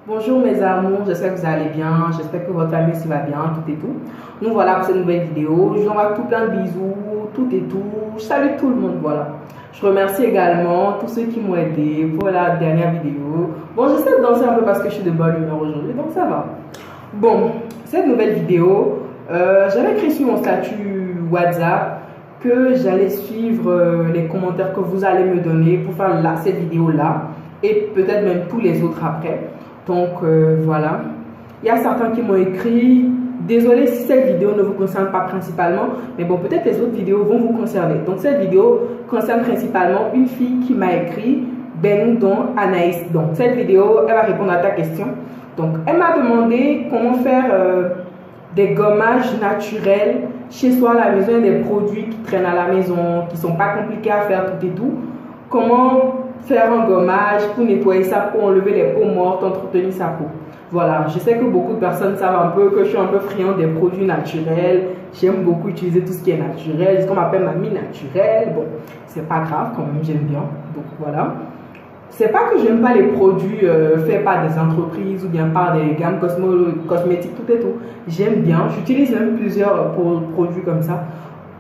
Bonjour mes amours, j'espère que vous allez bien, j'espère que votre famille s'y va bien, tout et tout. Nous voilà pour cette nouvelle vidéo, je vous envoie tout plein de bisous, tout et tout, je salue tout le monde, voilà. Je remercie également tous ceux qui m'ont aidé pour la dernière vidéo. Bon, j'essaie de danser un peu parce que je suis de bonne humeur aujourd'hui, donc ça va. Bon, cette nouvelle vidéo, j'avais écrit sur mon statut WhatsApp que j'allais suivre les commentaires que vous allez me donner pour faire cette vidéo-là et peut-être même tous les autres après. Donc voilà, il y a certains qui m'ont écrit, désolé si cette vidéo ne vous concerne pas principalement, mais bon, peut-être les autres vidéos vont vous concerner. Donc cette vidéo concerne principalement une fille qui m'a écrit, Benoudon Anaïs. Donc cette vidéo, elle va répondre à ta question. Donc elle m'a demandé comment faire des gommages naturels chez soi à la maison, des produits qui traînent à la maison, qui sont pas compliqués à faire tout et tout. Comment faire un gommage pour nettoyer sa peau, enlever les peaux mortes, entretenir sa peau. Voilà, je sais que beaucoup de personnes savent un peu que je suis un peu friand des produits naturels. J'aime beaucoup utiliser tout ce qui est naturel, ce qu'on m'appelle mamie naturelle. Bon, c'est pas grave quand même, j'aime bien. Donc voilà. C'est pas que j'aime pas les produits faits par des entreprises ou bien par des gammes cosmétiques, tout et tout. J'aime bien, j'utilise même plusieurs produits comme ça.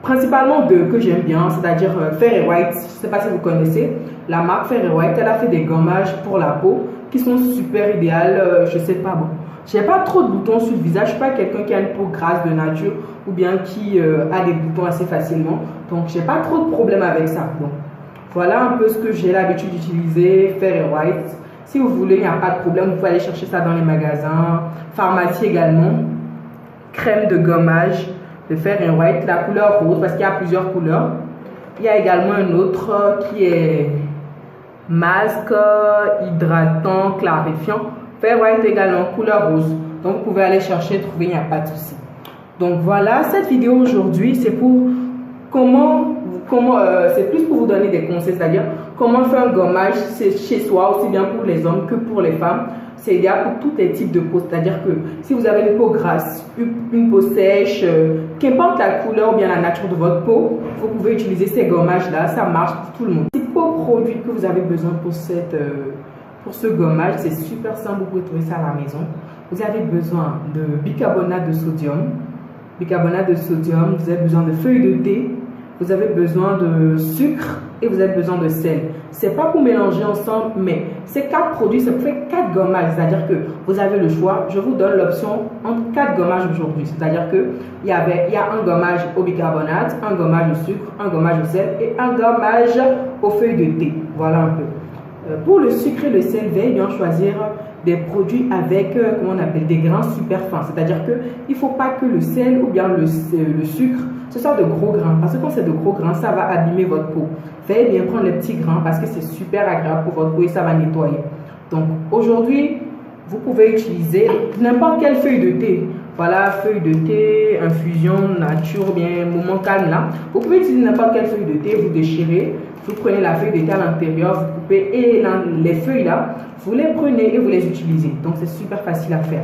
Principalement deux que j'aime bien, c'est-à-dire Fair & White. Je ne sais pas si vous connaissez la marque Fair & White. Elle a fait des gommages pour la peau qui sont super idéales. Je sais pas, bon, j'ai pas trop de boutons sur le visage. Je suis pas quelqu'un qui a une peau grasse de nature ou bien qui a des boutons assez facilement. Donc j'ai pas trop de problème avec ça. Donc voilà un peu ce que j'ai l'habitude d'utiliser, Fair & White. Si vous voulez, il n'y a pas de problème, vous pouvez aller chercher ça dans les magasins, pharmacie également. Crème de gommage de Fair & White, la couleur rose, parce qu'il y a plusieurs couleurs. Il y a également un autre qui est masque, hydratant, clarifiant. Fair & White également, couleur rose. Donc vous pouvez aller chercher, trouver, il n'y a pas de souci. Donc voilà, cette vidéo aujourd'hui, c'est pour c'est plus pour vous donner des conseils, c'est-à-dire comment faire un gommage chez soi, aussi bien pour les hommes que pour les femmes. C'est idéal pour tous les types de peau, c'est-à-dire que si vous avez une peau grasse, une peau sèche, qu'importe la couleur ou bien la nature de votre peau, vous pouvez utiliser ces gommages-là, ça marche pour tout le monde. Les produits que vous avez besoin pour ce gommage, c'est super simple, vous pouvez trouver ça à la maison. Vous avez besoin de bicarbonate de sodium. Bicarbonate de sodium, vous avez besoin de feuilles de thé, vous avez besoin de sucre et vous avez besoin de sel. C'est pas pour mélanger ensemble, mais ces quatre produits, ça fait 4 gommages. C'est-à-dire que vous avez le choix. Je vous donne l'option entre 4 gommages aujourd'hui. C'est-à-dire que il y a un gommage au bicarbonate, un gommage au sucre, un gommage au sel et un gommage aux feuilles de thé. Voilà un peu. Pour le sucre et le sel, veuillez bien choisir des produits avec, comment on appelle, des grains super fins. C'est-à-dire qu'il ne faut pas que le sel ou bien le sucre, ce soit de gros grains. Parce que quand c'est de gros grains, ça va abîmer votre peau. Veuillez bien prendre les petits grains parce que c'est super agréable pour votre peau et ça va nettoyer. Donc aujourd'hui, vous pouvez utiliser n'importe quelle feuille de thé. Voilà, feuille de thé, infusion, nature, bien, moment calme là. Vous pouvez utiliser n'importe quelle feuille de thé, vous déchirez, vous prenez la feuille de thé à l'intérieur, vous coupez et les feuilles là, vous les prenez et vous les utilisez. Donc c'est super facile à faire.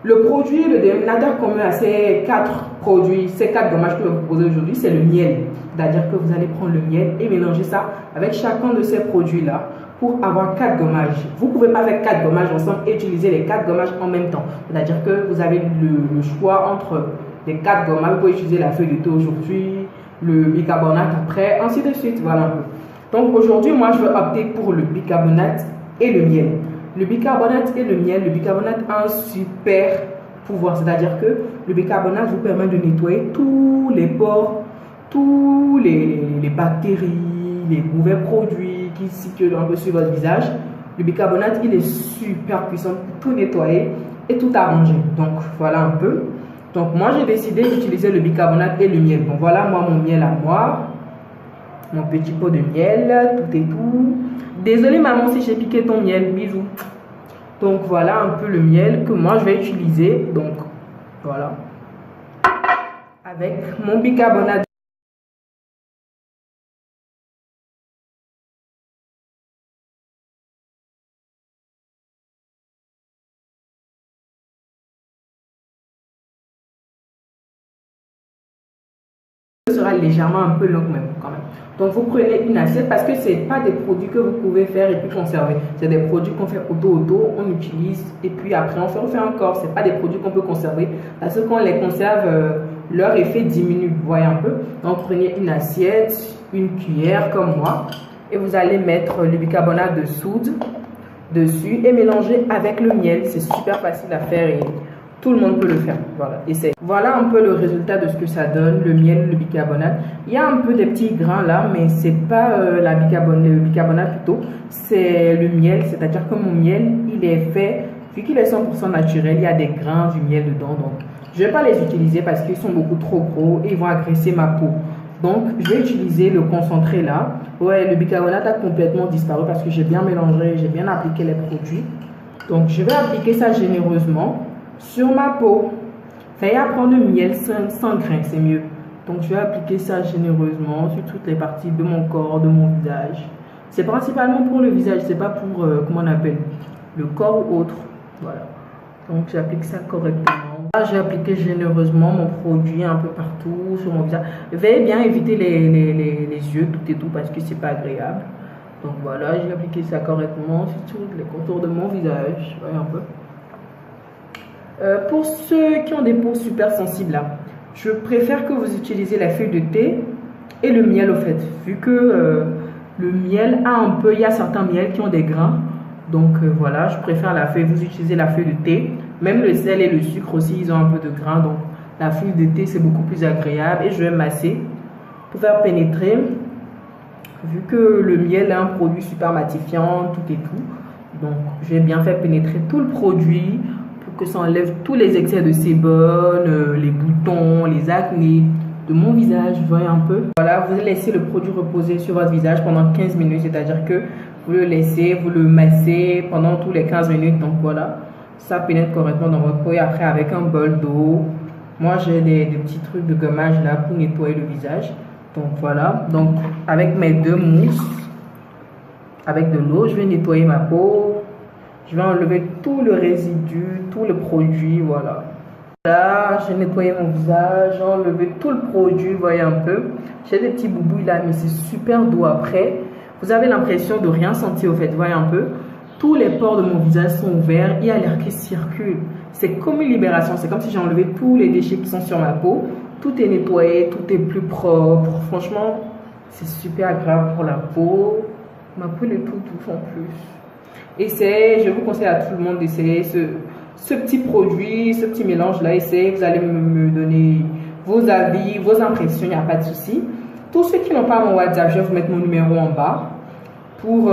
Le produit, le dénominateur commun à ces 4 produits, ces 4 gommages que je vais vous proposer aujourd'hui, c'est le miel. C'est-à-dire que vous allez prendre le miel et mélanger ça avec chacun de ces produits-là pour avoir 4 gommages. Vous ne pouvez pas faire 4 gommages ensemble et utiliser les 4 gommages en même temps. C'est-à-dire que vous avez le choix entre les 4 gommages. Vous pouvez utiliser la feuille de thé aujourd'hui, le bicarbonate après, ainsi de suite. Voilà un peu. Donc aujourd'hui, moi, je vais opter pour le bicarbonate et le miel. Le bicarbonate et le miel, le bicarbonate a un super pouvoir, c'est-à-dire que le bicarbonate vous permet de nettoyer tous les pores, tous les bactéries, les mauvais produits qui circulent un peu sur votre visage. Le bicarbonate, il est super puissant pour tout nettoyer et tout arranger. Donc voilà un peu. Donc moi j'ai décidé d'utiliser le bicarbonate et le miel. Donc voilà moi mon miel à moi, mon petit pot de miel, tout et tout. Désolée maman si j'ai piqué ton miel, bisous. Donc voilà un peu le miel que moi je vais utiliser. Donc voilà. Avec mon bicarbonate. Ce sera légèrement un peu long même quand même. Donc vous prenez une assiette parce que ce n'est pas des produits que vous pouvez faire et puis conserver. C'est des produits qu'on fait auto, on utilise et puis après on fait encore. Ce n'est pas des produits qu'on peut conserver parce que quand on les conserve, leur effet diminue. Vous voyez un peu. Donc prenez une assiette, une cuillère comme moi et vous allez mettre le bicarbonate de soude dessus et mélanger avec le miel. C'est super facile à faire et tout le monde peut le faire. Voilà, essaye. Voilà un peu le résultat de ce que ça donne, le miel, le bicarbonate. Il y a un peu des petits grains là, mais c'est pas le bicarbonate plutôt, c'est le miel. C'est-à-dire que mon miel, il est fait, vu qu'il est 100% naturel, il y a des grains du miel dedans. Donc, je vais pas les utiliser parce qu'ils sont beaucoup trop gros et ils vont agresser ma peau. Donc, je vais utiliser le concentré là. Ouais, le bicarbonate a complètement disparu parce que j'ai bien mélangé, j'ai bien appliqué les produits. Donc, je vais appliquer ça généreusement sur ma peau. Veuillez prendre le miel sans grains, c'est mieux. Donc, je vais appliquer ça généreusement sur toutes les parties de mon corps, de mon visage. C'est principalement pour le visage, c'est pas pour, comment on appelle, le corps ou autre. Voilà. Donc, j'applique ça correctement. Là, j'ai appliqué généreusement mon produit un peu partout sur mon visage. Veuillez bien éviter les yeux, tout et tout, parce que c'est pas agréable. Donc, voilà, j'ai appliqué ça correctement sur tous les contours de mon visage. Voyez un peu. Pour ceux qui ont des peaux super sensibles, là, je préfère que vous utilisez la feuille de thé et le miel au fait. Vu que le miel a un peu, il y a certains miels qui ont des grains. Donc voilà, je préfère la feuille, vous utilisez la feuille de thé. Même le sel et le sucre aussi, ils ont un peu de grains. Donc la feuille de thé, c'est beaucoup plus agréable. Et je vais masser pour faire pénétrer. Vu que le miel est un produit super matifiant, tout et tout. Donc je vais bien faire pénétrer tout le produit pour que ça enlève tous les excès de sébum, les boutons, les acnés de mon visage. Vous voyez un peu. Voilà, vous laissez le produit reposer sur votre visage pendant 15 minutes. C'est-à-dire que vous le laissez, vous le massez pendant tous les 15 minutes. Donc voilà, ça pénètre correctement dans votre peau. Et après, avec un bol d'eau, moi j'ai des petits trucs de gommage là pour nettoyer le visage. Donc voilà, donc avec mes deux mousses, avec de l'eau, je vais nettoyer ma peau. Je vais enlever tout le résidu, tout le produit, voilà. Là, j'ai nettoyé mon visage, j'ai enlevé tout le produit, vous voyez un peu. J'ai des petits boubouilles là, mais c'est super doux après. Vous avez l'impression de rien sentir au fait, vous voyez un peu. Tous les pores de mon visage sont ouverts, il y a l'air qui circule. C'est comme une libération, c'est comme si j'ai enlevé tous les déchets qui sont sur ma peau. Tout est nettoyé, tout est plus propre. Franchement, c'est super agréable pour la peau. Ma peau est tout douce en plus. Essayez, je vous conseille à tout le monde d'essayer ce petit produit, ce petit mélange-là. Essayez, vous allez me donner vos avis, vos impressions, il n'y a pas de souci. Tous ceux qui n'ont pas mon WhatsApp, je vais vous mettre mon numéro en bas. Pour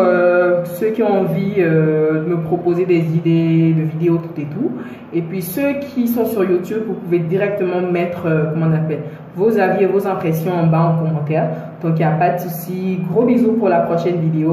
ceux qui ont envie de me proposer des idées de vidéos, tout et tout. Et puis ceux qui sont sur YouTube, vous pouvez directement mettre, comment on appelle, vos avis et vos impressions en bas en commentaire. Donc il n'y a pas de souci. Gros bisous pour la prochaine vidéo.